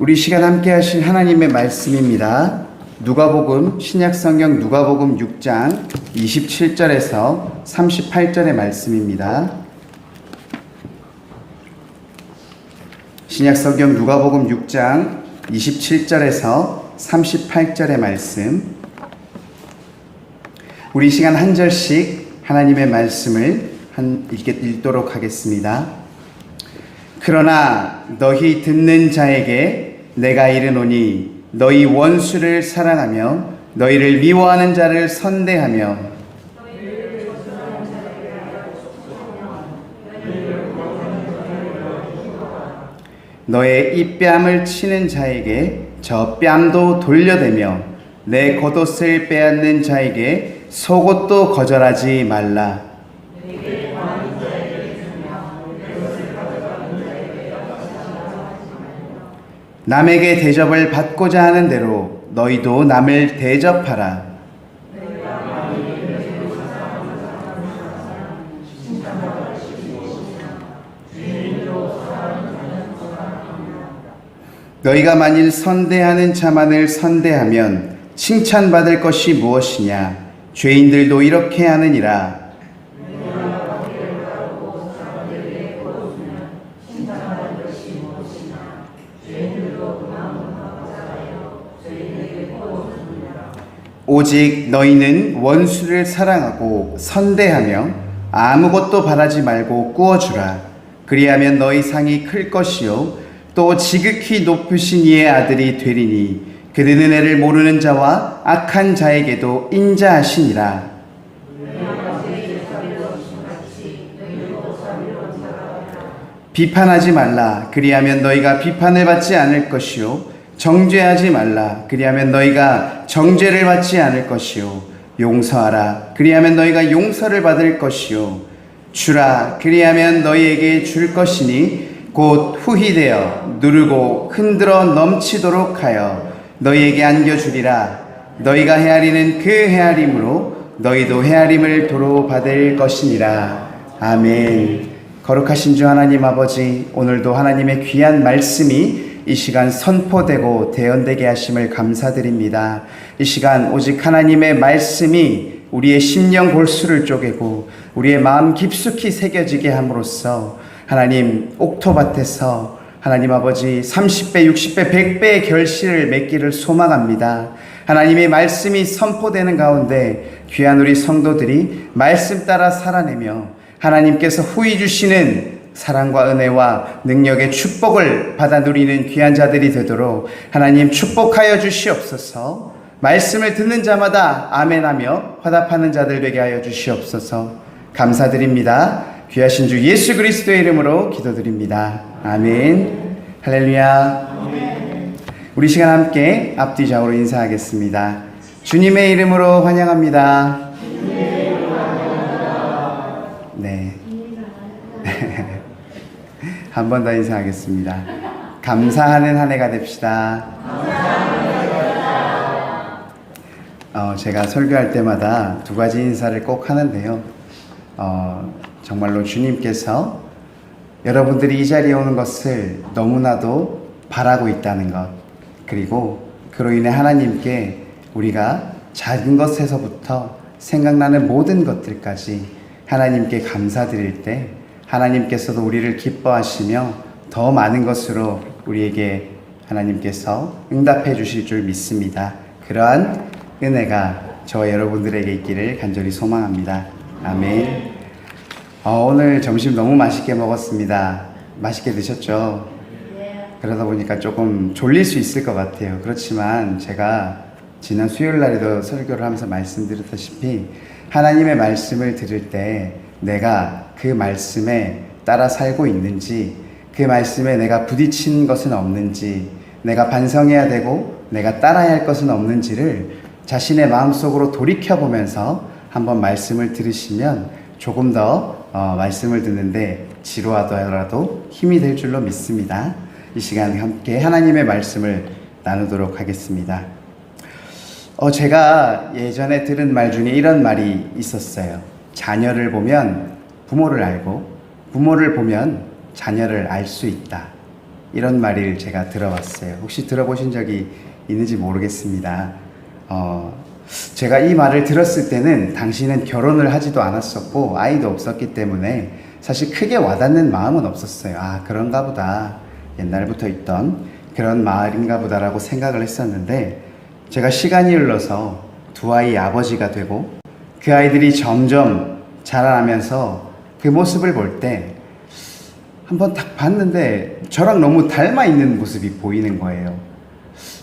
우리 시간 함께 하실 하나님의 말씀입니다. 누가복음, 신약성경 누가복음 6장 27절에서 38절의 말씀입니다. 신약성경 누가복음 6장 27절에서 38절의 말씀. 우리 시간 한 절씩 하나님의 말씀을 읽도록 하겠습니다. 그러나 너희 듣는 자에게 내가 이르노니 너희 원수를 사랑하며 너희를 미워하는 자를 선대하며 너의 입뺨을 치는 자에게 저 뺨도 돌려대며 내 겉옷을 빼앗는 자에게 속옷도 거절하지 말라. 남에게 대접을 받고자 하는 대로 너희도 남을 대접하라. 너희가 만일 선대하는 자만을 선대하면 칭찬받을 것이 무엇이냐? 죄인들도 이렇게 하느니라. 오직 너희는 원수를 사랑하고 선대하며 아무것도 바라지 말고 꾸어주라. 그리하면 너희 상이 클 것이요 또 지극히 높으신 이의 아들이 되리니 그들은 은혜를 모르는 자와 악한 자에게도 인자하시니라. 비판하지 말라. 그리하면 너희가 비판을 받지 않을 것이요 정죄하지 말라. 그리하면 너희가 정죄를 받지 않을 것이요 용서하라. 그리하면 너희가 용서를 받을 것이요 주라. 그리하면 너희에게 줄 것이니 곧 후히되어 누르고 흔들어 넘치도록 하여 너희에게 안겨주리라. 너희가 헤아리는 그 헤아림으로 너희도 헤아림을 도로 받을 것이니라. 아멘. 거룩하신 주 하나님 아버지, 오늘도 하나님의 귀한 말씀이 이 시간 선포되고 대언되게 하심을 감사드립니다. 이 시간 오직 하나님의 말씀이 우리의 심령 골수를 쪼개고 우리의 마음 깊숙이 새겨지게 함으로써 하나님 옥토밭에서 하나님 아버지 30배, 60배, 100배의 결실을 맺기를 소망합니다. 하나님의 말씀이 선포되는 가운데 귀한 우리 성도들이 말씀 따라 살아내며 하나님께서 후히 주시는 사랑과 은혜와 능력의 축복을 받아 누리는 귀한 자들이 되도록 하나님 축복하여 주시옵소서. 말씀을 듣는 자마다 아멘하며 화답하는 자들 되게 하여 주시옵소서. 감사드립니다. 귀하신 주 예수 그리스도의 이름으로 기도드립니다. 아멘. 할렐루야. 우리 시간 함께 앞뒤 좌우로 인사하겠습니다. 주님의 이름으로 환영합니다. 네. 한 번 더 인사하겠습니다. 감사하는 한 해가 됩시다. 제가 설교할 때마다 두 가지 인사를 꼭 하는데요. 정말로 주님께서 여러분들이 이 자리에 오는 것을 너무나도 바라고 있다는 것, 그리고 그로 인해 하나님께 우리가 작은 것에서부터 생각나는 모든 것들까지 하나님께 감사드릴 때 하나님께서도 우리를 기뻐하시며 더 많은 것으로 우리에게 하나님께서 응답해 주실 줄 믿습니다. 그러한 은혜가 저와 여러분들에게 있기를 간절히 소망합니다. 아멘. 오늘 점심 너무 맛있게 먹었습니다. 맛있게 드셨죠? 그러다 보니까 조금 졸릴 수 있을 것 같아요. 그렇지만 제가 지난 수요일 날에도 설교를 하면서 말씀드렸다시피 하나님의 말씀을 들을 때 내가 그 말씀에 따라 살고 있는지, 그 말씀에 내가 부딪힌 것은 없는지, 내가 반성해야 되고 내가 따라야 할 것은 없는지를 자신의 마음속으로 돌이켜보면서 한번 말씀을 들으시면 조금 더 말씀을 듣는데 지루하더라도 힘이 될 줄로 믿습니다. 이 시간 함께 하나님의 말씀을 나누도록 하겠습니다. 제가 예전에 들은 말 중에 이런 말이 있었어요. 자녀를 보면 부모를 알고 부모를 보면 자녀를 알 수 있다. 이런 말을 제가 들어봤어요. 혹시 들어보신 적이 있는지 모르겠습니다. 제가 이 말을 들었을 때는 당시는 결혼을 하지도 않았었고 아이도 없었기 때문에 사실 크게 와닿는 마음은 없었어요. 아, 그런가 보다. 옛날부터 있던 그런 마을인가 보다라고 생각을 했었는데, 제가 시간이 흘러서 두 아이의 아버지가 되고 그 아이들이 점점 자라나면서 그 모습을 볼 때 한번 딱 봤는데 저랑 너무 닮아 있는 모습이 보이는 거예요.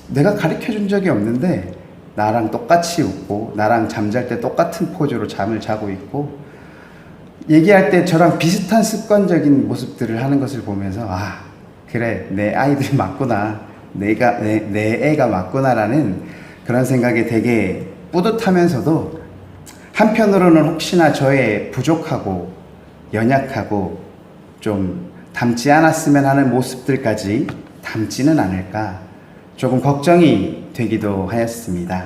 내가 가르쳐 준 적이 없는데 나랑 똑같이 웃고 나랑 잠잘 때 똑같은 포즈로 잠을 자고 있고 얘기할 때 저랑 비슷한 습관적인 모습들을 하는 것을 보면서, 아, 그래, 내 아이들이 맞구나, 내 애가 맞구나라는 그런 생각에 되게 뿌듯하면서도 한편으로는 혹시나 저의 부족하고 연약하고 좀 닮지 않았으면 하는 모습들까지 닮지는 않을까 조금 걱정이 되기도 하였습니다.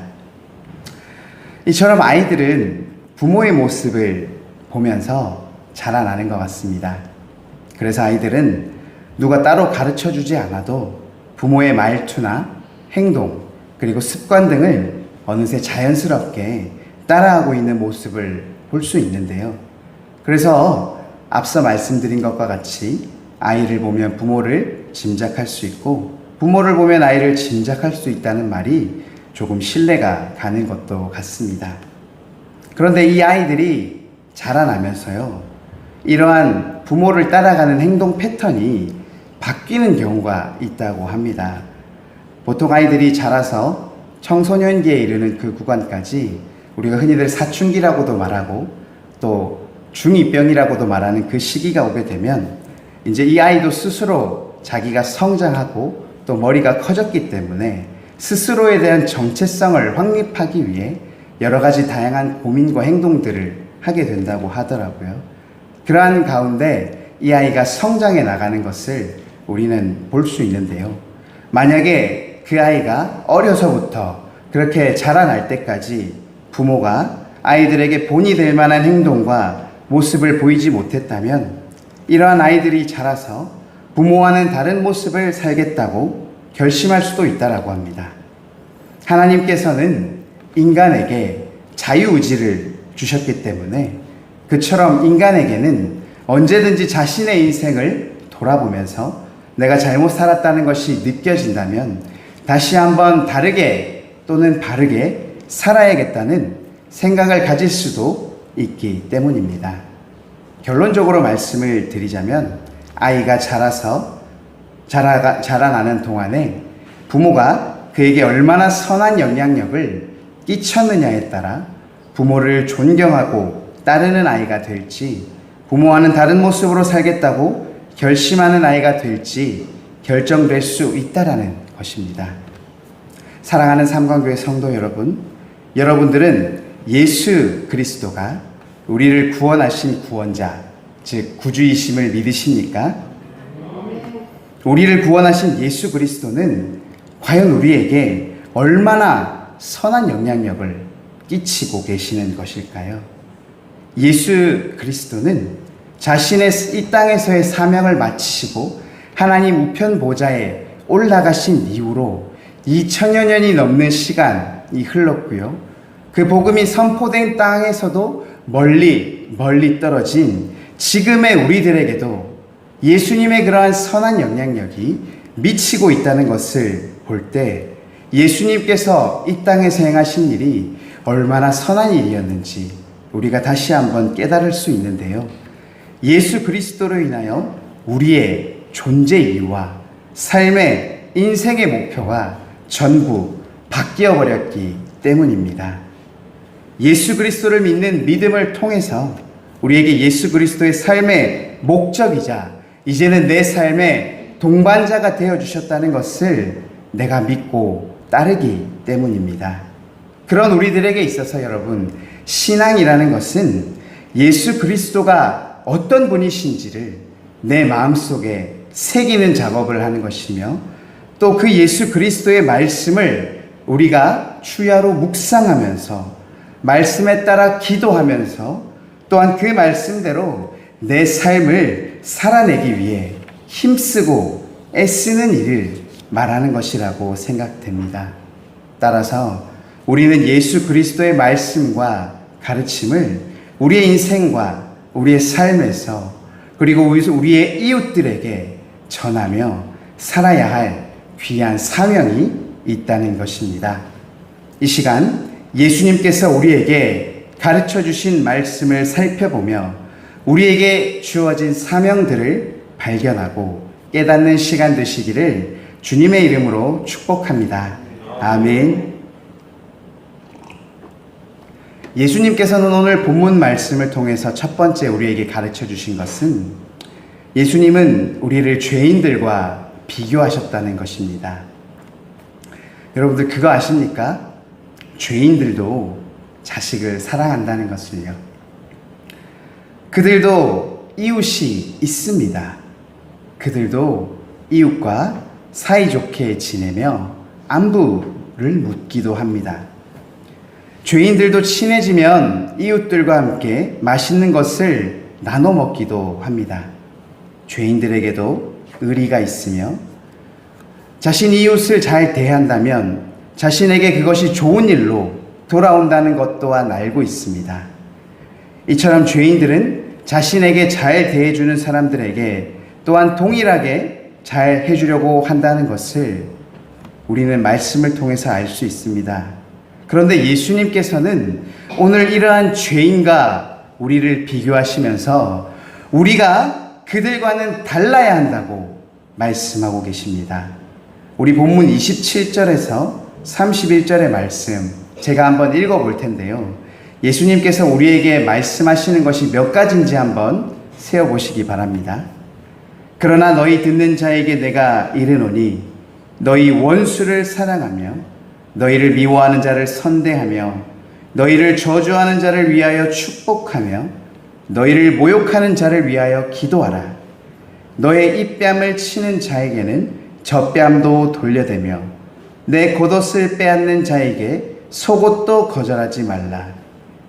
이처럼 아이들은 부모의 모습을 보면서 자라나는 것 같습니다. 그래서 아이들은 누가 따로 가르쳐 주지 않아도 부모의 말투나 행동 그리고 습관 등을 어느새 자연스럽게 따라하고 있는 모습을 볼 수 있는데요. 그래서 앞서 말씀드린 것과 같이 아이를 보면 부모를 짐작할 수 있고 부모를 보면 아이를 짐작할 수 있다는 말이 조금 신뢰가 가는 것도 같습니다. 그런데 이 아이들이 자라나면서요, 이러한 부모를 따라가는 행동 패턴이 바뀌는 경우가 있다고 합니다. 보통 아이들이 자라서 청소년기에 이르는 그 구간까지 우리가 흔히들 사춘기라고도 말하고 또 중2병이라고도 말하는 그 시기가 오게 되면 이제 이 아이도 스스로 자기가 성장하고 또 머리가 커졌기 때문에 스스로에 대한 정체성을 확립하기 위해 여러 가지 다양한 고민과 행동들을 하게 된다고 하더라고요. 그러한 가운데 이 아이가 성장해 나가는 것을 우리는 볼 수 있는데요. 만약에 그 아이가 어려서부터 그렇게 자라날 때까지 부모가 아이들에게 본이 될 만한 행동과 모습을 보이지 못했다면 이러한 아이들이 자라서 부모와는 다른 모습을 살겠다고 결심할 수도 있다라고 합니다. 하나님께서는 인간에게 자유의지를 주셨기 때문에 그처럼 인간에게는 언제든지 자신의 인생을 돌아보면서 내가 잘못 살았다는 것이 느껴진다면 다시 한번 다르게 또는 바르게 살아야겠다는 생각을 가질 수도 있기 때문입니다. 결론적으로 말씀을 드리자면 아이가 자라나는 동안에 부모가 그에게 얼마나 선한 영향력을 끼쳤느냐에 따라 부모를 존경하고 따르는 아이가 될지, 부모와는 다른 모습으로 살겠다고 결심하는 아이가 될지 결정될 수 있다라는 것입니다. 사랑하는 삼광교회 성도 여러분, 여러분들은 예수 그리스도가 우리를 구원하신 구원자, 즉 구주이심을 믿으십니까? 우리를 구원하신 예수 그리스도는 과연 우리에게 얼마나 선한 영향력을 끼치고 계시는 것일까요? 예수 그리스도는 자신의 이 땅에서의 사명을 마치시고 하나님 우편 보좌에 올라가신 이후로 2000여 년이 넘는 시간이 흘렀고요. 그 복음이 선포된 땅에서도 멀리 떨어진 지금의 우리들에게도 예수님의 그러한 선한 영향력이 미치고 있다는 것을 볼 때 예수님께서 이 땅에서 행하신 일이 얼마나 선한 일이었는지 우리가 다시 한번 깨달을 수 있는데요. 예수 그리스도로 인하여 우리의 존재 이유와 삶의 인생의 목표가 전부 바뀌어 버렸기 때문입니다. 예수 그리스도를 믿는 믿음을 통해서 우리에게 예수 그리스도의 삶의 목적이자 이제는 내 삶의 동반자가 되어주셨다는 것을 내가 믿고 따르기 때문입니다. 그런 우리들에게 있어서 여러분, 신앙이라는 것은 예수 그리스도가 어떤 분이신지를 내 마음속에 새기는 작업을 하는 것이며 또 그 예수 그리스도의 말씀을 우리가 주야로 묵상하면서 말씀에 따라 기도하면서 또한 그 말씀대로 내 삶을 살아내기 위해 힘쓰고 애쓰는 일을 말하는 것이라고 생각됩니다. 따라서 우리는 예수 그리스도의 말씀과 가르침을 우리의 인생과 우리의 삶에서 그리고 우리의 이웃들에게 전하며 살아야 할 귀한 사명이 있다는 것입니다. 이 시간 예수님께서 우리에게 가르쳐 주신 말씀을 살펴보며 우리에게 주어진 사명들을 발견하고 깨닫는 시간 되시기를 주님의 이름으로 축복합니다. 아멘. 예수님께서는 오늘 본문 말씀을 통해서 첫 번째 우리에게 가르쳐 주신 것은 예수님은 우리를 죄인들과 비교하셨다는 것입니다. 여러분들 그거 아십니까? 죄인들도 자식을 사랑한다는 것을요. 그들도 이웃이 있습니다. 그들도 이웃과 사이좋게 지내며 안부를 묻기도 합니다. 죄인들도 친해지면 이웃들과 함께 맛있는 것을 나눠 먹기도 합니다. 죄인들에게도 의리가 있으며 자신 이웃을 잘 대한다면 자신에게 그것이 좋은 일로 돌아온다는 것 또한 알고 있습니다. 이처럼 죄인들은 자신에게 잘 대해주는 사람들에게 또한 동일하게 잘 해주려고 한다는 것을 우리는 말씀을 통해서 알 수 있습니다. 그런데 예수님께서는 오늘 이러한 죄인과 우리를 비교하시면서 우리가 그들과는 달라야 한다고 말씀하고 계십니다. 우리 본문 27절에서 31절의 말씀 제가 한번 읽어볼 텐데요. 예수님께서 우리에게 말씀하시는 것이 몇 가지인지 한번 세어보시기 바랍니다. 그러나 너희 듣는 자에게 내가 이르노니 너희 원수를 사랑하며 너희를 미워하는 자를 선대하며 너희를 저주하는 자를 위하여 축복하며 너희를 모욕하는 자를 위하여 기도하라. 너의 입뺨을 치는 자에게는 젖뺨도 돌려대며 내 겉옷을 빼앗는 자에게 속옷도 거절하지 말라.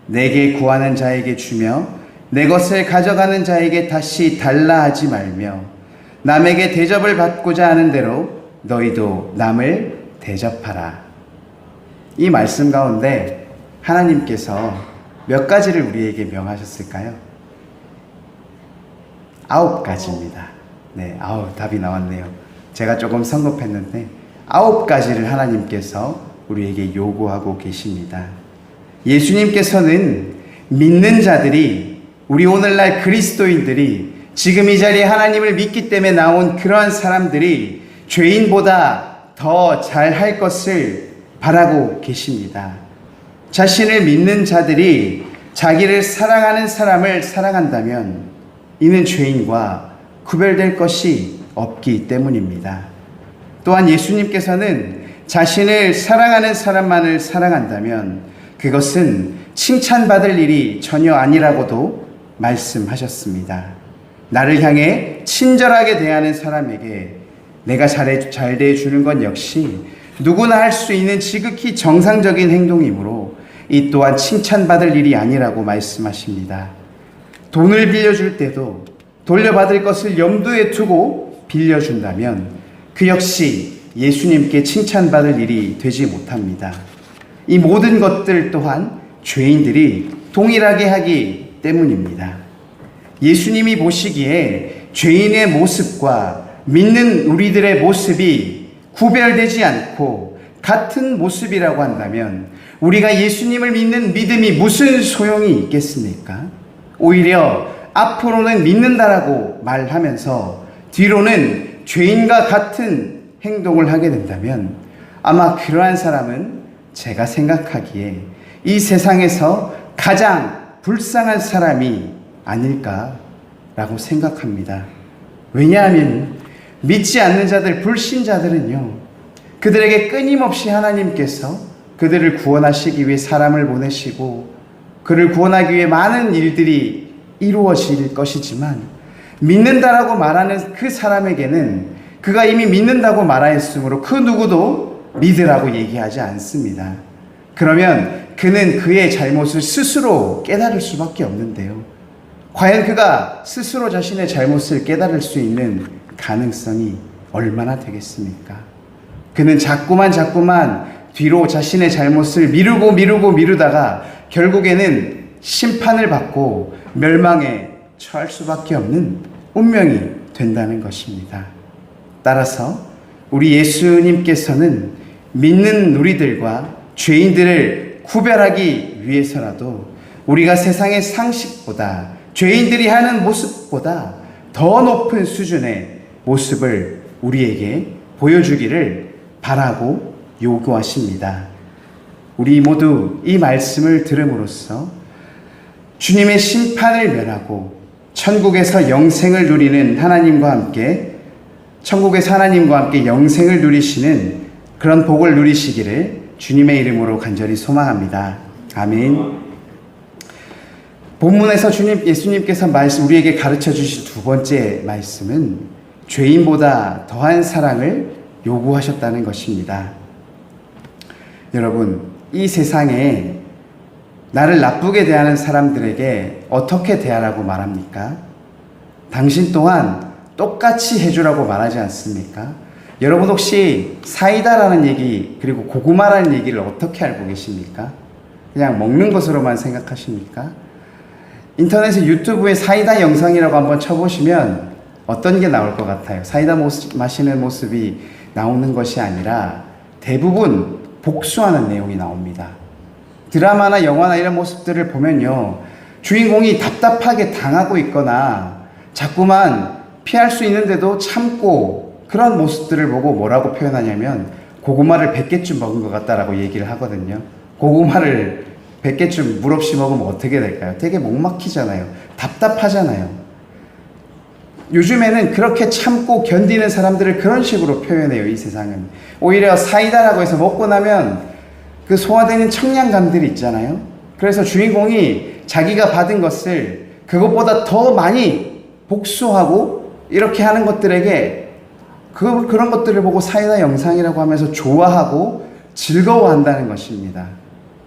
내게 구하는 자에게 주며 내 것을 가져가는 자에게 다시 달라 하지 말며 남에게 대접을 받고자 하는 대로 너희도 남을 대접하라. 이 말씀 가운데 하나님께서 몇 가지를 우리에게 명하셨을까요? 9가지입니다. 네, 답이 나왔네요. 제가 조금 성급했는데 9가지를 하나님께서 우리에게 요구하고 계십니다. 예수님께서는 믿는 자들이, 우리 오늘날 그리스도인들이 지금 이 자리에 하나님을 믿기 때문에 나온 그러한 사람들이 죄인보다 더 잘할 것을 바라고 계십니다. 자신을 믿는 자들이 자기를 사랑하는 사람을 사랑한다면 이는 죄인과 구별될 것이 없기 때문입니다. 또한 예수님께서는 자신을 사랑하는 사람만을 사랑한다면 그것은 칭찬받을 일이 전혀 아니라고도 말씀하셨습니다. 나를 향해 친절하게 대하는 사람에게 내가 잘 대해주는 건 역시 누구나 할 수 있는 지극히 정상적인 행동이므로 이 또한 칭찬받을 일이 아니라고 말씀하십니다. 돈을 빌려줄 때도 돌려받을 것을 염두에 두고 빌려준다면 그 역시 예수님께 칭찬받을 일이 되지 못합니다. 이 모든 것들 또한 죄인들이 동일하게 하기 때문입니다. 예수님이 보시기에 죄인의 모습과 믿는 우리들의 모습이 구별되지 않고 같은 모습이라고 한다면 우리가 예수님을 믿는 믿음이 무슨 소용이 있겠습니까? 오히려 앞으로는 믿는다라고 말하면서 뒤로는 죄인과 같은 행동을 하게 된다면 아마 그러한 사람은 제가 생각하기에 이 세상에서 가장 불쌍한 사람이 아닐까라고 생각합니다. 왜냐하면 믿지 않는 자들, 불신자들은요, 그들에게 끊임없이 하나님께서 그들을 구원하시기 위해 사람을 보내시고 그를 구원하기 위해 많은 일들이 이루어질 것이지만 믿는다라고 말하는 그 사람에게는 그가 이미 믿는다고 말하였으므로 그 누구도 믿으라고 얘기하지 않습니다. 그러면 그는 그의 잘못을 스스로 깨달을 수밖에 없는데요. 과연 그가 스스로 자신의 잘못을 깨달을 수 있는 가능성이 얼마나 되겠습니까? 그는 자꾸만 뒤로 자신의 잘못을 미루다가 결국에는 심판을 받고 멸망에 처할 수밖에 없는 운명이 된다는 것입니다. 따라서 우리 예수님께서는 믿는 우리들과 죄인들을 구별하기 위해서라도 우리가 세상의 상식보다 죄인들이 하는 모습보다 더 높은 수준의 모습을 우리에게 보여주기를 바라고 요구하십니다. 우리 모두 이 말씀을 들음으로써 주님의 심판을 면하고 천국에서 영생을 누리는 하나님과 함께 영생을 누리시는 그런 복을 누리시기를 주님의 이름으로 간절히 소망합니다. 아멘. 본문에서 예수님께서 우리에게 가르쳐 주신 두 번째 말씀은 죄인보다 더한 사랑을 요구하셨다는 것입니다. 여러분, 이 세상에 나를 나쁘게 대하는 사람들에게 어떻게 대하라고 말합니까? 당신 또한 똑같이 해주라고 말하지 않습니까? 여러분 혹시 사이다라는 얘기 그리고 고구마라는 얘기를 어떻게 알고 계십니까? 그냥 먹는 것으로만 생각하십니까? 인터넷에 유튜브에 사이다 영상이라고 한번 쳐보시면 어떤 게 나올 것 같아요? 사이다 마시는 모습이 나오는 것이 아니라 대부분 복수하는 내용이 나옵니다. 드라마나 영화나 이런 모습들을 보면요, 주인공이 답답하게 당하고 있거나 자꾸만 피할 수 있는데도 참고 그런 모습들을 보고 뭐라고 표현하냐면 고구마를 100개쯤 먹은 것 같다라고 얘기를 하거든요. 고구마를 100개쯤 물 없이 먹으면 어떻게 될까요? 되게 목 막히잖아요. 답답하잖아요. 요즘에는 그렇게 참고 견디는 사람들을 그런 식으로 표현해요. 이 세상은 오히려 사이다라고 해서 먹고 나면 그 소화되는 청량감들이 있잖아요. 그래서 주인공이 자기가 받은 것을 그것보다 더 많이 복수하고 이렇게 하는 것들에게 그런 것들을 보고 사이다 영상이라고 하면서 좋아하고 즐거워한다는 것입니다.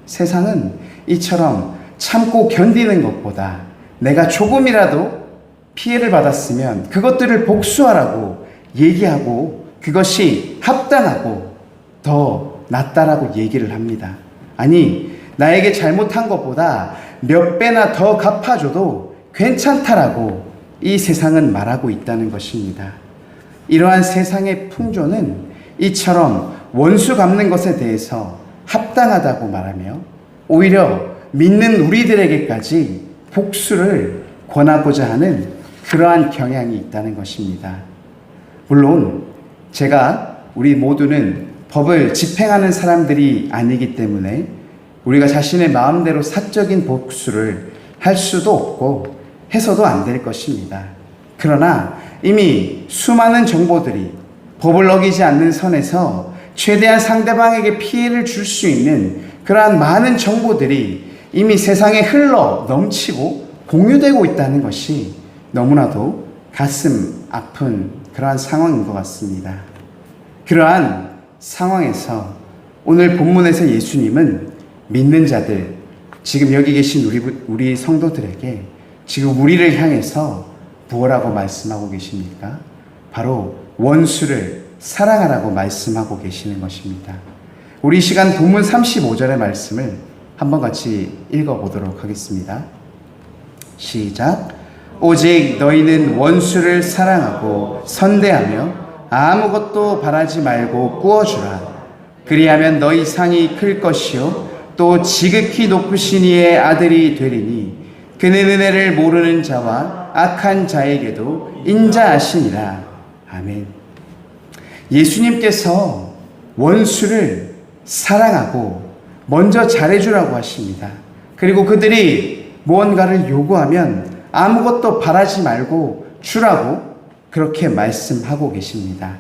세상은 이처럼 참고 견디는 것보다 내가 조금이라도 피해를 받았으면 그것들을 복수하라고 얘기하고 그것이 합당하고 더 낫다라고 얘기를 합니다. 아니, 나에게 잘못한 것보다 몇 배나 더 갚아줘도 괜찮다라고 이 세상은 말하고 있다는 것입니다. 이러한 세상의 풍조는 이처럼 원수 갚는 것에 대해서 합당하다고 말하며 오히려 믿는 우리들에게까지 복수를 권하고자 하는 그러한 경향이 있다는 것입니다. 물론 우리 모두는 법을 집행하는 사람들이 아니기 때문에 우리가 자신의 마음대로 사적인 복수를 할 수도 없고 해서도 안 될 것입니다. 그러나 이미 수많은 정보들이 법을 어기지 않는 선에서 최대한 상대방에게 피해를 줄 수 있는 그러한 많은 정보들이 이미 세상에 흘러 넘치고 공유되고 있다는 것이 너무나도 가슴 아픈 그러한 상황인 것 같습니다. 그러한 상황에서 오늘 본문에서 예수님은 믿는 자들, 지금 여기 계신 우리 성도들에게 지금 우리를 향해서 무엇라고 말씀하고 계십니까? 바로 원수를 사랑하라고 말씀하고 계시는 것입니다. 우리 시간 본문 35절의 말씀을 한번 같이 읽어보도록 하겠습니다. 시작. 오직 너희는 원수를 사랑하고 선대하며 아무것도 바라지 말고 꾸어주라. 그리하면 너희 상이 클 것이요 또 지극히 높으신 이의 아들이 되리니 그는 은혜를 모르는 자와 악한 자에게도 인자하시니라. 아멘. 예수님께서 원수를 사랑하고 먼저 잘해주라고 하십니다. 그리고 그들이 무언가를 요구하면 아무것도 바라지 말고 주라고 그렇게 말씀하고 계십니다.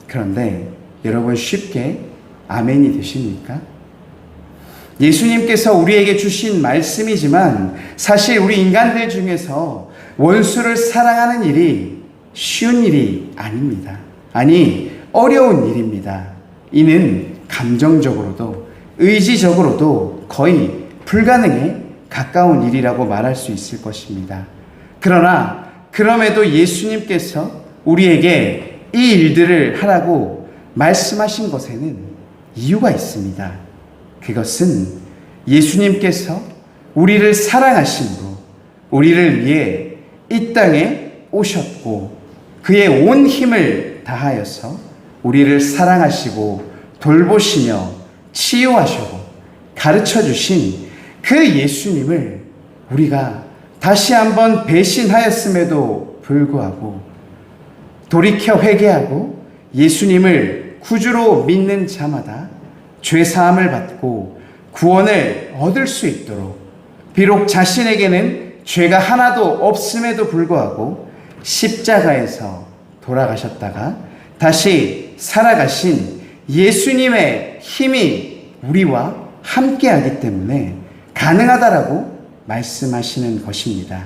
그런데 여러분 쉽게 아멘이 되십니까? 예수님께서 우리에게 주신 말씀이지만 사실 우리 인간들 중에서 원수를 사랑하는 일이 쉬운 일이 아닙니다. 아니, 어려운 일입니다. 이는 감정적으로도 의지적으로도 거의 불가능에 가까운 일이라고 말할 수 있을 것입니다. 그러나 그럼에도 예수님께서 우리에게 이 일들을 하라고 말씀하신 것에는 이유가 있습니다. 그것은 예수님께서 우리를 사랑하심으로 우리를 위해 이 땅에 오셨고 그의 온 힘을 다하여서 우리를 사랑하시고 돌보시며 치유하시고 가르쳐 주신 그 예수님을 우리가 다시 한번 배신하였음에도 불구하고 돌이켜 회개하고 예수님을 구주로 믿는 자마다 죄사함을 받고 구원을 얻을 수 있도록 비록 자신에게는 죄가 하나도 없음에도 불구하고 십자가에서 돌아가셨다가 다시 살아가신 예수님의 힘이 우리와 함께하기 때문에 가능하다라고 말씀하시는 것입니다.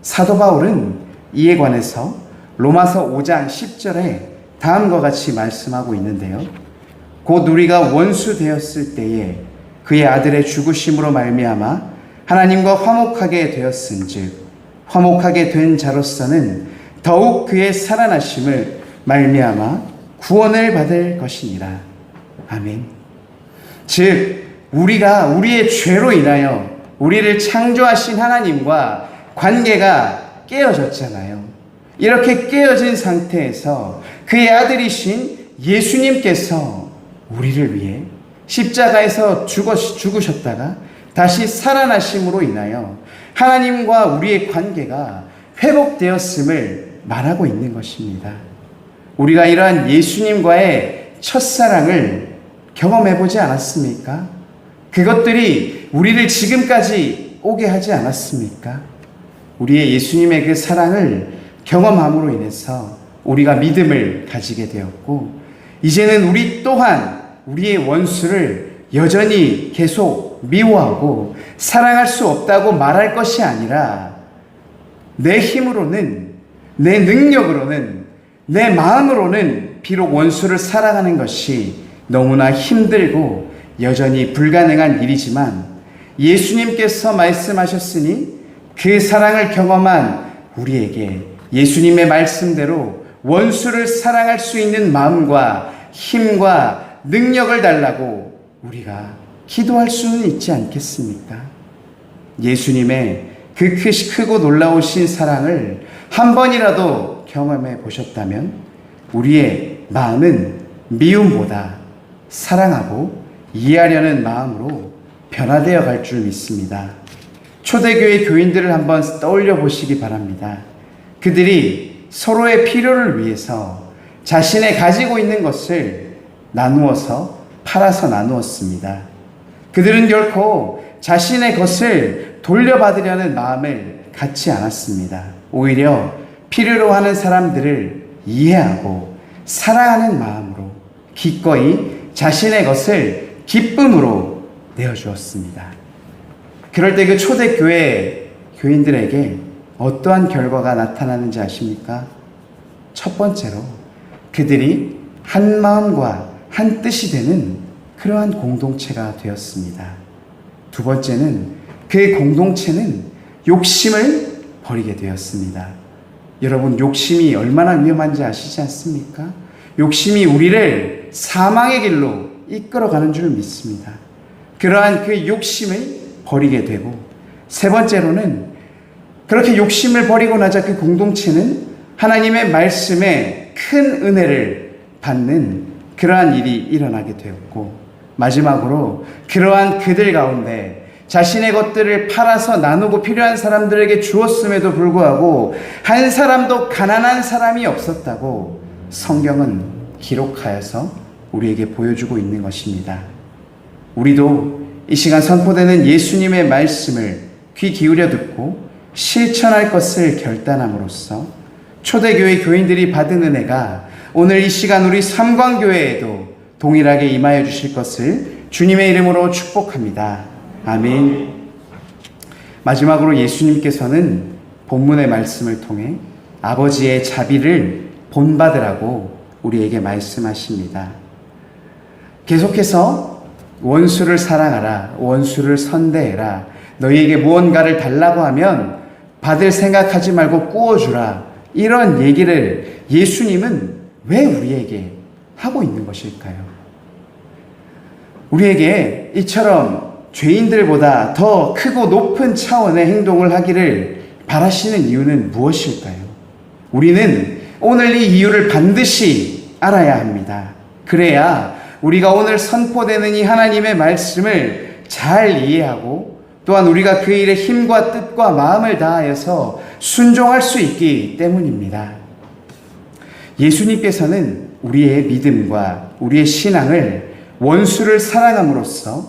사도 바울은 이에 관해서 로마서 5장 10절에 다음과 같이 말씀하고 있는데요. 곧 우리가 원수 되었을 때에 그의 아들의 죽으심으로 말미암아 하나님과 화목하게 되었은즉 화목하게 된 자로서는 더욱 그의 살아나심을 말미암아 구원을 받을 것이니라. 아멘. 즉 우리가 우리의 죄로 인하여 우리를 창조하신 하나님과 관계가 깨어졌잖아요. 이렇게 깨어진 상태에서 그의 아들이신 예수님께서 우리를 위해 십자가에서 죽으셨다가 다시 살아나심으로 인하여 하나님과 우리의 관계가 회복되었음을 말하고 있는 것입니다. 우리가 이러한 예수님과의 첫사랑을 경험해보지 않았습니까? 그것들이 우리를 지금까지 오게 하지 않았습니까? 우리의 예수님의 그 사랑을 경험함으로 인해서 우리가 믿음을 가지게 되었고 이제는 우리 또한 우리의 원수를 여전히 계속 미워하고 사랑할 수 없다고 말할 것이 아니라 내 힘으로는 내 능력으로는 내 마음으로는 비록 원수를 사랑하는 것이 너무나 힘들고 여전히 불가능한 일이지만 예수님께서 말씀하셨으니 그 사랑을 경험한 우리에게 예수님의 말씀대로 원수를 사랑할 수 있는 마음과 힘과 능력을 달라고 우리가 기도할 수는 있지 않겠습니까? 예수님의 그 크고 놀라우신 사랑을 한 번이라도 경험해 보셨다면 우리의 마음은 미움보다 사랑하고 이해하려는 마음으로 변화되어 갈 줄 믿습니다. 초대교회 교인들을 한번 떠올려 보시기 바랍니다. 그들이 서로의 필요를 위해서 자신의 가지고 있는 것을 나누어서 팔아서 나누었습니다. 그들은 결코 자신의 것을 돌려받으려는 마음을 갖지 않았습니다. 오히려 필요로 하는 사람들을 이해하고 사랑하는 마음으로 기꺼이 자신의 것을 기쁨으로 내어주었습니다. 그럴 때 그 초대교회 교인들에게 어떠한 결과가 나타나는지 아십니까? 첫 번째로 그들이 한 마음과 한 뜻이 되는 그러한 공동체가 되었습니다. 두 번째는 그 공동체는 욕심을 버리게 되었습니다. 여러분, 욕심이 얼마나 위험한지 아시지 않습니까? 욕심이 우리를 사망의 길로 이끌어가는 줄 믿습니다. 그러한 그 욕심을 버리게 되고, 세 번째로는 그렇게 욕심을 버리고 나자 그 공동체는 하나님의 말씀에 큰 은혜를 받는 그러한 일이 일어나게 되었고, 마지막으로 그러한 그들 가운데 자신의 것들을 팔아서 나누고 필요한 사람들에게 주었음에도 불구하고 한 사람도 가난한 사람이 없었다고 성경은 기록하여서 우리에게 보여주고 있는 것입니다. 우리도 이 시간 선포되는 예수님의 말씀을 귀 기울여 듣고 실천할 것을 결단함으로써 초대교회 교인들이 받은 은혜가 오늘 이 시간 우리 삼광교회에도 동일하게 임하여 주실 것을 주님의 이름으로 축복합니다. 아멘. 마지막으로 예수님께서는 본문의 말씀을 통해 아버지의 자비를 본받으라고 우리에게 말씀하십니다. 계속해서 원수를 사랑하라, 원수를 선대해라, 너희에게 무언가를 달라고 하면 받을 생각하지 말고 꾸어주라, 이런 얘기를 예수님은 왜 우리에게 하고 있는 것일까요? 우리에게 이처럼 죄인들보다 더 크고 높은 차원의 행동을 하기를 바라시는 이유는 무엇일까요? 우리는 오늘 이 이유를 반드시 알아야 합니다. 그래야 우리가 오늘 선포되는 이 하나님의 말씀을 잘 이해하고 또한 우리가 그 일에 힘과 뜻과 마음을 다하여서 순종할 수 있기 때문입니다. 예수님께서는 우리의 믿음과 우리의 신앙을 원수를 사랑함으로써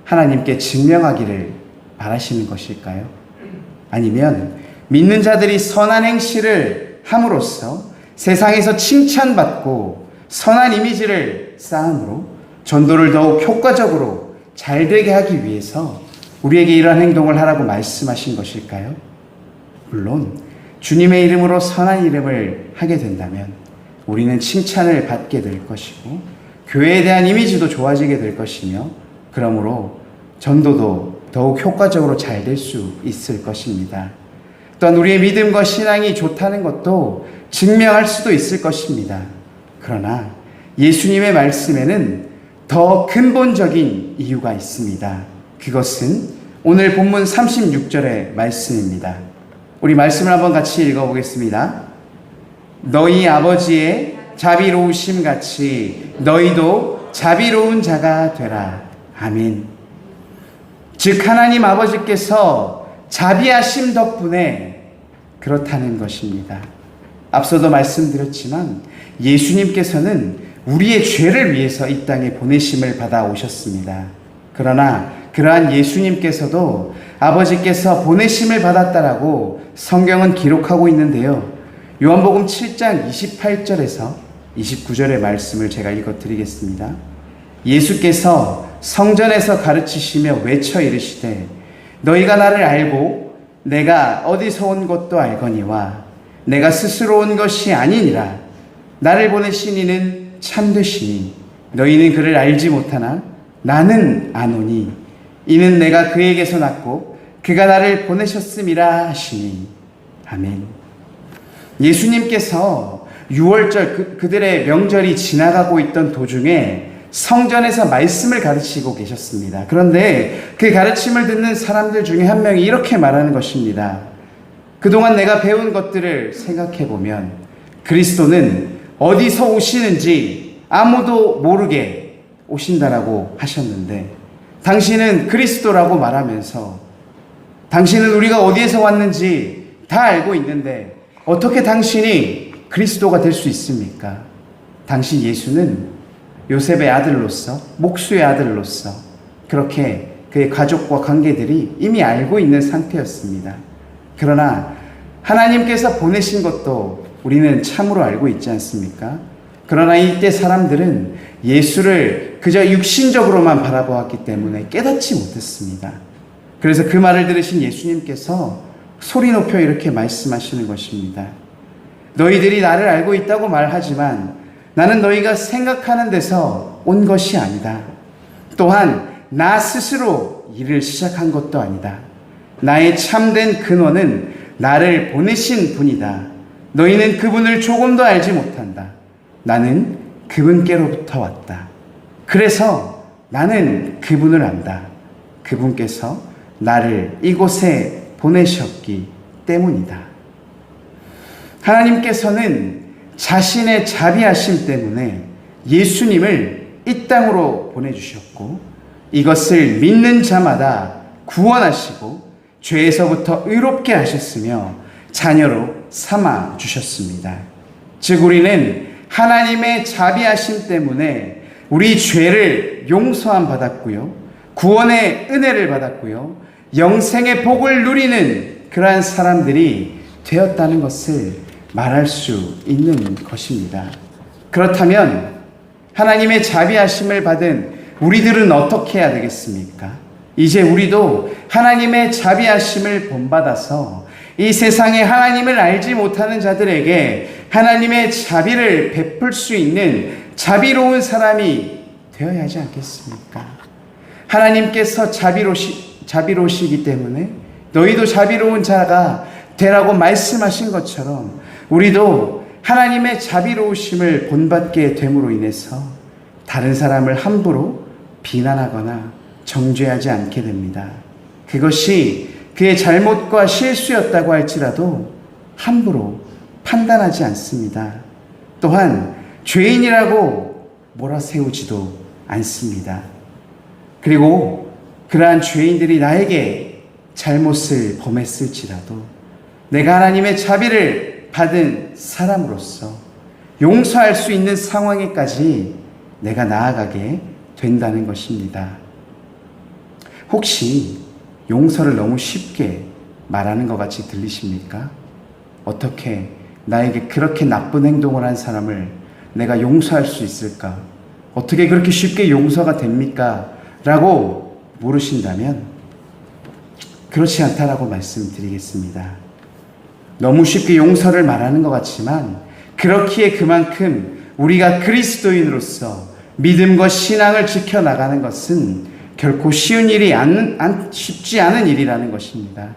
하나님께 증명하기를 바라시는 것일까요? 아니면 믿는 자들이 선한 행실을 함으로써 세상에서 칭찬받고 선한 이미지를 쌓음으로 전도를 더욱 효과적으로 잘 되게 하기 위해서 우리에게 이러한 행동을 하라고 말씀하신 것일까요? 물론 주님의 이름으로 선한 이름을 하게 된다면 우리는 칭찬을 받게 될 것이고 교회에 대한 이미지도 좋아지게 될 것이며 그러므로 전도도 더욱 효과적으로 잘 될 수 있을 것입니다. 또한 우리의 믿음과 신앙이 좋다는 것도 증명할 수도 있을 것입니다. 그러나 예수님의 말씀에는 더 근본적인 이유가 있습니다. 그것은 오늘 본문 36절의 말씀입니다. 우리 말씀을 한번 같이 읽어보겠습니다. 너희 아버지의 자비로우심 같이 너희도 자비로운 자가 되라. 아멘. 즉 하나님 아버지께서 자비하심 덕분에 그렇다는 것입니다. 앞서도 말씀드렸지만 예수님께서는 우리의 죄를 위해서 이 땅에 보내심을 받아 오셨습니다. 그러나 그러한 예수님께서도 아버지께서 보내심을 받았다라고 성경은 기록하고 있는데요. 요한복음 7장 28절에서 29절의 말씀을 제가 읽어드리겠습니다. 예수께서 성전에서 가르치시며 외쳐 이르시되 너희가 나를 알고 내가 어디서 온 것도 알거니와 내가 스스로 온 것이 아니니라. 나를 보내신 이는 참되시니 너희는 그를 알지 못하나 나는 아노니 이는 내가 그에게서 났고 그가 나를 보내셨음이라 하시니. 아멘. 예수님께서 6월절 그들의 명절이 지나가고 있던 도중에 성전에서 말씀을 가르치고 계셨습니다. 그런데 그 가르침을 듣는 사람들 중에 한 명이 이렇게 말하는 것입니다. 그동안 내가 배운 것들을 생각해 보면 그리스도는 어디서 오시는지 아무도 모르게 오신다라고 하셨는데 당신은 그리스도라고 말하면서 당신은 우리가 어디에서 왔는지 다 알고 있는데 어떻게 당신이 그리스도가 될 수 있습니까? 당신 예수는 요셉의 아들로서 목수의 아들로서 그렇게 그의 가족과 관계들이 이미 알고 있는 상태였습니다. 그러나 하나님께서 보내신 것도 우리는 참으로 알고 있지 않습니까? 그러나 이때 사람들은 예수를 그저 육신적으로만 바라보았기 때문에 깨닫지 못했습니다. 그래서 그 말을 들으신 예수님께서 소리 높여 이렇게 말씀하시는 것입니다. 너희들이 나를 알고 있다고 말하지만 나는 너희가 생각하는 데서 온 것이 아니다. 또한 나 스스로 일을 시작한 것도 아니다. 나의 참된 근원은 나를 보내신 분이다. 너희는 그분을 조금도 알지 못한다. 나는 그분께로부터 왔다. 그래서 나는 그분을 안다. 그분께서 나를 이곳에 보내셨기 때문이다. 하나님께서는 자신의 자비하심 때문에 예수님을 이 땅으로 보내주셨고 이것을 믿는 자마다 구원하시고 죄에서부터 의롭게 하셨으며 자녀로 삼아 주셨습니다. 즉 우리는 하나님의 자비하심 때문에 우리 죄를 용서함 받았고요. 구원의 은혜를 받았고요. 영생의 복을 누리는 그러한 사람들이 되었다는 것을 말할 수 있는 것입니다. 그렇다면 하나님의 자비하심을 받은 우리들은 어떻게 해야 되겠습니까? 이제 우리도 하나님의 자비하심을 본받아서 이 세상에 하나님을 알지 못하는 자들에게 하나님의 자비를 베풀 수 있는 자비로운 사람이 되어야 하지 않겠습니까? 하나님께서 자비로우시기 때문에 너희도 자비로운 자가 되라고 말씀하신 것처럼 우리도 하나님의 자비로우심을 본받게 됨으로 인해서 다른 사람을 함부로 비난하거나 정죄하지 않게 됩니다. 그것이 그의 잘못과 실수였다고 할지라도 함부로 판단하지 않습니다. 또한 죄인이라고 몰아세우지도 않습니다. 그리고 그러한 죄인들이 나에게 잘못을 범했을지라도 내가 하나님의 자비를 받은 사람으로서 용서할 수 있는 상황에까지 내가 나아가게 된다는 것입니다. 혹시 용서를 너무 쉽게 말하는 것 같이 들리십니까? 어떻게 나에게 그렇게 나쁜 행동을 한 사람을 내가 용서할 수 있을까? 어떻게 그렇게 쉽게 용서가 됩니까? 라고 물으신다면 그렇지 않다라고 말씀드리겠습니다. 너무 쉽게 용서를 말하는 것 같지만 그렇기에 그만큼 우리가 그리스도인으로서 믿음과 신앙을 지켜나가는 것은 결코 쉬운 일이 쉽지 않은 일이라는 것입니다.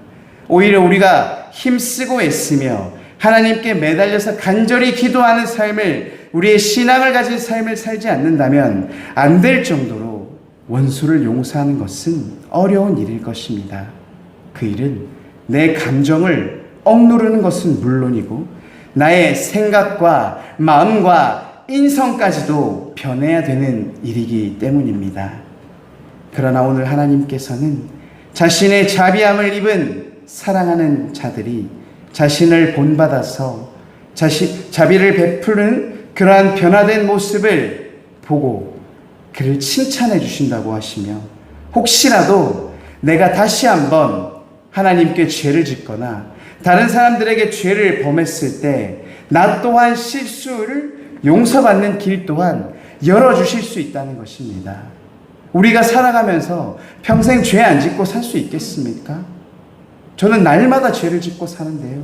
오히려 우리가 힘쓰고 애쓰며 하나님께 매달려서 간절히 기도하는 삶을, 우리의 신앙을 가진 삶을 살지 않는다면 안 될 정도로 원수를 용서하는 것은 어려운 일일 것입니다. 그 일은 내 감정을 억누르는 것은 물론이고 나의 생각과 마음과 인성까지도 변해야 되는 일이기 때문입니다. 그러나 오늘 하나님께서는 자신의 자비함을 입은 사랑하는 자들이 자신을 본받아서 자비를 베푸는 그러한 변화된 모습을 보고 그를 칭찬해 주신다고 하시며, 혹시라도 내가 다시 한번 하나님께 죄를 짓거나 다른 사람들에게 죄를 범했을 때 나 또한 실수를 용서받는 길 또한 열어주실 수 있다는 것입니다. 우리가 살아가면서 평생 죄 안 짓고 살 수 있겠습니까? 저는 날마다 죄를 짓고 사는데요.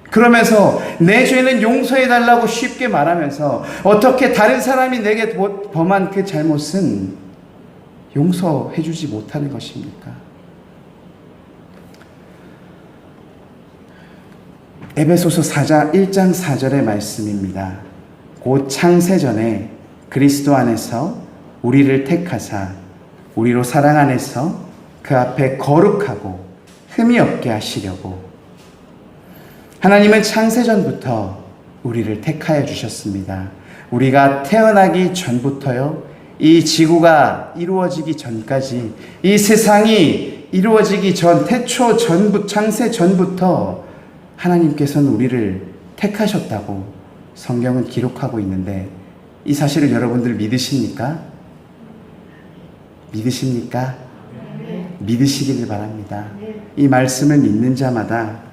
그러면서 내 죄는 용서해달라고 쉽게 말하면서 어떻게 다른 사람이 내게 범한 그 잘못은 용서해주지 못하는 것입니까? 에베소서 1장 4절의 말씀입니다. 곧 창세전에 그리스도 안에서 우리를 택하사 우리로 사랑 안에서 그 앞에 거룩하고 흠이 없게 하시려고. 하나님은 창세전부터 우리를 택하여 주셨습니다. 우리가 태어나기 전부터요, 이 지구가 이루어지기 전까지, 이 세상이 이루어지기 전, 태초 전부, 창세 전부터 하나님께서는 우리를 택하셨다고 성경은 기록하고 있는데, 이 사실을 여러분들 믿으십니까? 믿으십니까? 믿으시기를 바랍니다. 이 말씀을 믿는 자마다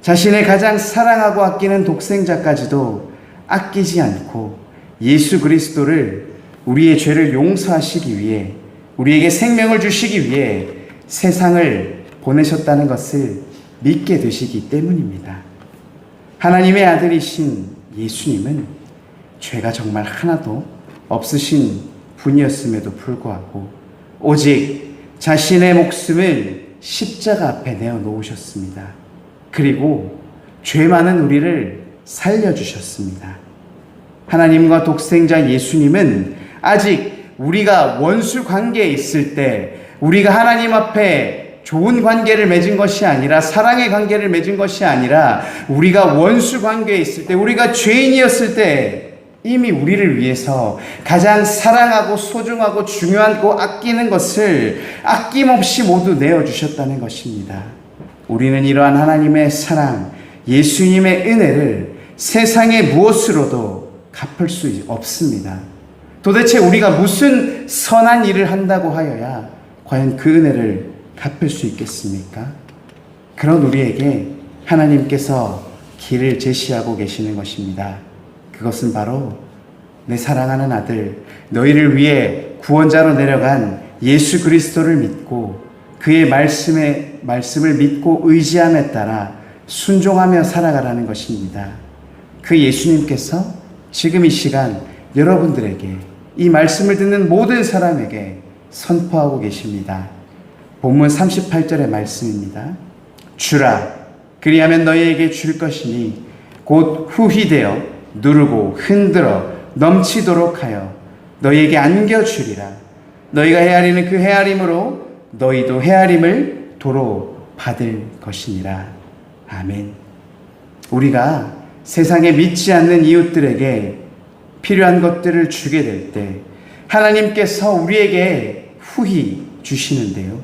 자신의 가장 사랑하고 아끼는 독생자까지도 아끼지 않고 예수 그리스도를, 우리의 죄를 용서하시기 위해, 우리에게 생명을 주시기 위해 세상을 보내셨다는 것을 믿게 되시기 때문입니다. 하나님의 아들이신 예수님은 죄가 정말 하나도 없으신 분이었음에도 불구하고 오직 자신의 목숨을 십자가 앞에 내어놓으셨습니다. 그리고 죄 많은 우리를 살려주셨습니다. 하나님과 독생자 예수님은 아직 우리가 원수 관계에 있을 때, 우리가 하나님 앞에 좋은 관계를 맺은 것이 아니라, 사랑의 관계를 맺은 것이 아니라, 우리가 원수 관계에 있을 때, 우리가 죄인이었을 때 이미 우리를 위해서 가장 사랑하고 소중하고 중요하고 아끼는 것을 아낌없이 모두 내어주셨다는 것입니다. 우리는 이러한 하나님의 사랑, 예수님의 은혜를 세상의 무엇으로도 갚을 수 없습니다. 도대체 우리가 무슨 선한 일을 한다고 하여야 과연 그 은혜를 갚을 수 있겠습니까? 그런 우리에게 하나님께서 길을 제시하고 계시는 것입니다. 그것은 바로 내 사랑하는 아들, 너희를 위해 구원자로 내려간 예수 그리스도를 믿고 그의 말씀을 믿고 의지함에 따라 순종하며 살아가라는 것입니다. 그 예수님께서 지금 이 시간 여러분들에게, 이 말씀을 듣는 모든 사람에게 선포하고 계십니다. 본문 38절의 말씀입니다. 주라, 그리하면 너희에게 줄 것이니 곧 후히 되어 누르고 흔들어 넘치도록 하여 너희에게 안겨주리라. 너희가 헤아리는 그 헤아림으로 너희도 헤아림을 도로 받을 것이니라. 아멘. 우리가 세상에 믿지 않는 이웃들에게 필요한 것들을 주게 될 때 하나님께서 우리에게 후히 주시는데요.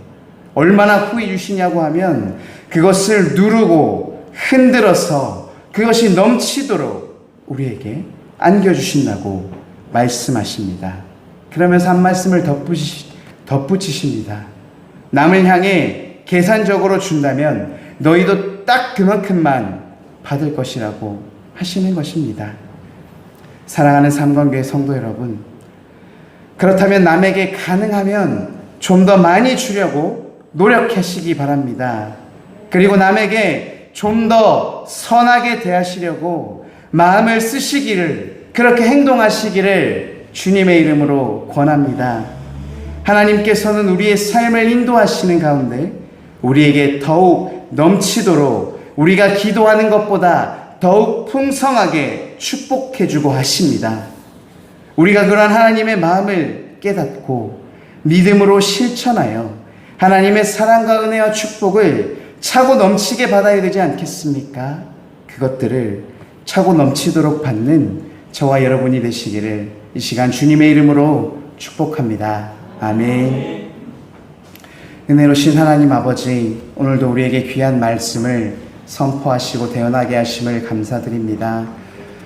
얼마나 후히 주시냐고 하면 그것을 누르고 흔들어서 그것이 넘치도록 우리에게 안겨주신다고 말씀하십니다. 그러면서 한 말씀을 덧붙이십니다. 남을 향해 계산적으로 준다면 너희도 딱 그만큼만 받을 것이라고 하시는 것입니다. 사랑하는 삼관교회 성도 여러분, 그렇다면 남에게 가능하면 좀 더 많이 주려고 노력하시기 바랍니다. 그리고 남에게 좀 더 선하게 대하시려고 마음을 쓰시기를, 그렇게 행동하시기를 주님의 이름으로 권합니다. 하나님께서는 우리의 삶을 인도하시는 가운데 우리에게 더욱 넘치도록 우리가 기도하는 것보다 더욱 풍성하게 축복해주고 하십니다. 우리가 그러한 하나님의 마음을 깨닫고 믿음으로 실천하여 하나님의 사랑과 은혜와 축복을 차고 넘치게 받아야 되지 않겠습니까? 그것들을 차고 넘치도록 받는 저와 여러분이 되시기를 이 시간 주님의 이름으로 축복합니다. 아멘. 은혜로우신 하나님 아버지, 오늘도 우리에게 귀한 말씀을 선포하시고 대언하게 하심을 감사드립니다.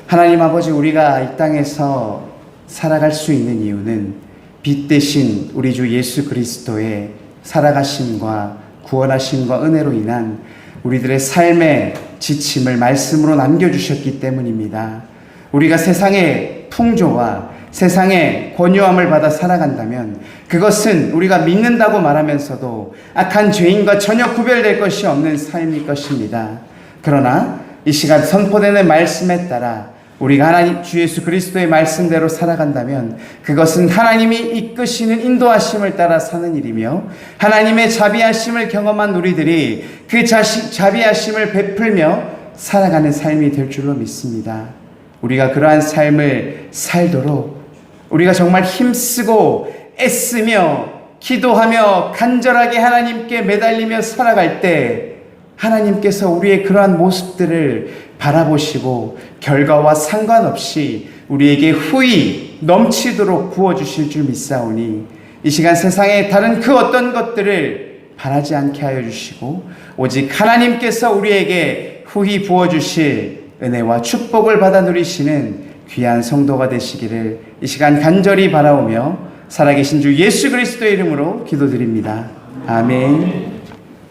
하나님 아버지, 우리가 이 땅에서 살아갈 수 있는 이유는 빛 대신 우리 주 예수 그리스도의 살아가심과 구원하심과 은혜로 인한 우리들의 삶의 지침을 말씀으로 남겨주셨기 때문입니다. 우리가 세상의 풍조와 세상의 권유함을 받아 살아간다면 그것은 우리가 믿는다고 말하면서도 악한 죄인과 전혀 구별될 것이 없는 삶일 것입니다. 그러나 이 시간 선포되는 말씀에 따라 우리가 하나님 주 예수 그리스도의 말씀대로 살아간다면 그것은 하나님이 이끄시는 인도하심을 따라 사는 일이며 하나님의 자비하심을 경험한 우리들이 그 자비하심을 베풀며 살아가는 삶이 될 줄로 믿습니다. 우리가 그러한 삶을 살도록 우리가 정말 힘쓰고 애쓰며 기도하며 간절하게 하나님께 매달리며 살아갈 때 하나님께서 우리의 그러한 모습들을 바라보시고 결과와 상관없이 우리에게 후히 넘치도록 부어주실 줄 믿사오니 이 시간 세상의 다른 그 어떤 것들을 바라지 않게 하여 주시고 오직 하나님께서 우리에게 후히 부어주실 은혜와 축복을 받아 누리시는 귀한 성도가 되시기를 이 시간 간절히 바라오며 살아계신 주 예수 그리스도의 이름으로 기도드립니다. 아멘.